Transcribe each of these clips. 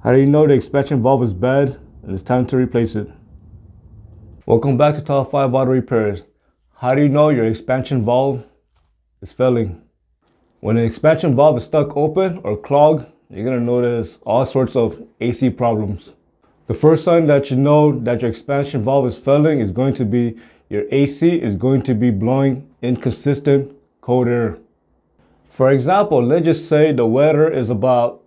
How do you know the expansion valve is bad and it's time to replace it? Welcome back to Top 5 Auto Repairs. How do you know your expansion valve is failing? When an expansion valve is stuck open or clogged, you're going to notice all sorts of AC problems. The first sign that you know that your expansion valve is failing is going to be your AC is going to be blowing inconsistent cold air. For example, let's just say the weather is about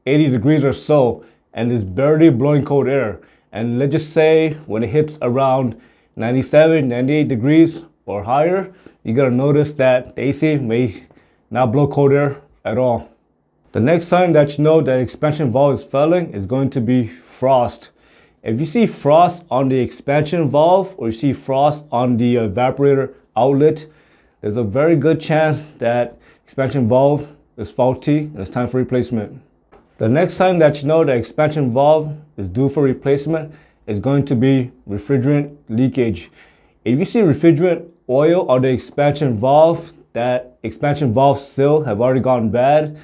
80 degrees or so and it's barely blowing cold air. And let's just say when it hits around 97, 98 degrees or higher, you're gonna notice that the AC may not blow cold air at all. The next sign that you know that expansion valve is failing is going to be frost. If you see frost on the expansion valve or you see frost on the evaporator outlet, there's a very good chance that expansion valve is faulty and it's time for replacement. The next sign that you know the expansion valve is due for replacement is going to be refrigerant leakage. If you see refrigerant oil on the expansion valve, that expansion valve seal have already gotten bad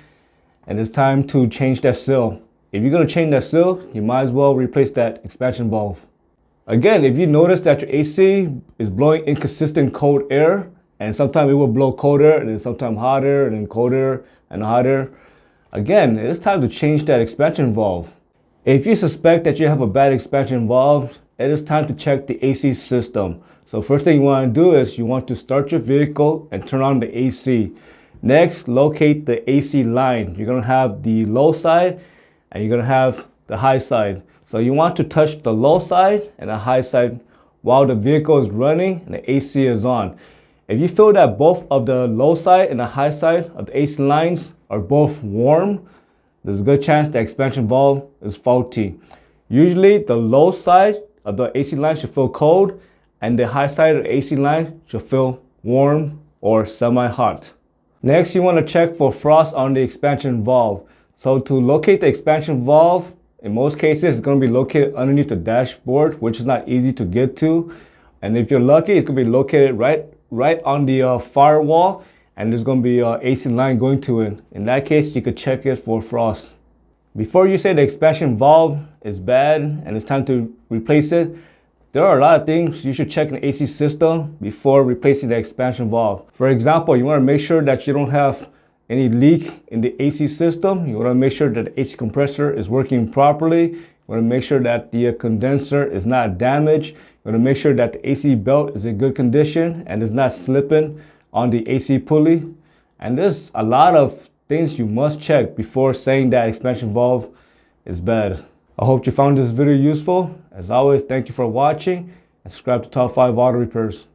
and it's time to change that seal. If you're going to change that seal, you might as well replace that expansion valve. Again, if you notice that your AC is blowing inconsistent cold air, and sometimes it will blow cold air and then sometimes hot air and then cold air and hot air, again, it's time to change that expansion valve. If you suspect that you have a bad expansion valve, it is time to check the AC system. So first thing you want to do is you want to start your vehicle and turn on the AC. Next, locate the AC line. You're going to have the low side and you're going to have the high side. So you want to touch the low side and the high side while the vehicle is running and the AC is on. If you feel that both of the low side and the high side of the AC lines are both warm, there's a good chance the expansion valve is faulty. Usually the low side of the AC line should feel cold and the high side of the AC line should feel warm or semi-hot. Next, you want to check for frost on the expansion valve. So to locate the expansion valve, in most cases, it's going to be located underneath the dashboard, which is not easy to get to. And if you're lucky, it's going to be located right on the firewall, and there's going to be an AC line going to it. In that case, you could check it for frost. Before you say the expansion valve is bad and it's time to replace it, there are a lot of things you should check in the AC system before replacing the expansion valve. For example, you want to make sure that you don't have any leak in the AC system. You want to make sure that the AC compressor is working properly. You want to make sure that the condenser is not damaged. You want to make sure that the AC belt is in good condition and is not slipping on the AC pulley. And there's a lot of things you must check before saying that expansion valve is bad. I hope you found this video useful. As always, thank you for watching and subscribe to Top 5 Auto Repairs.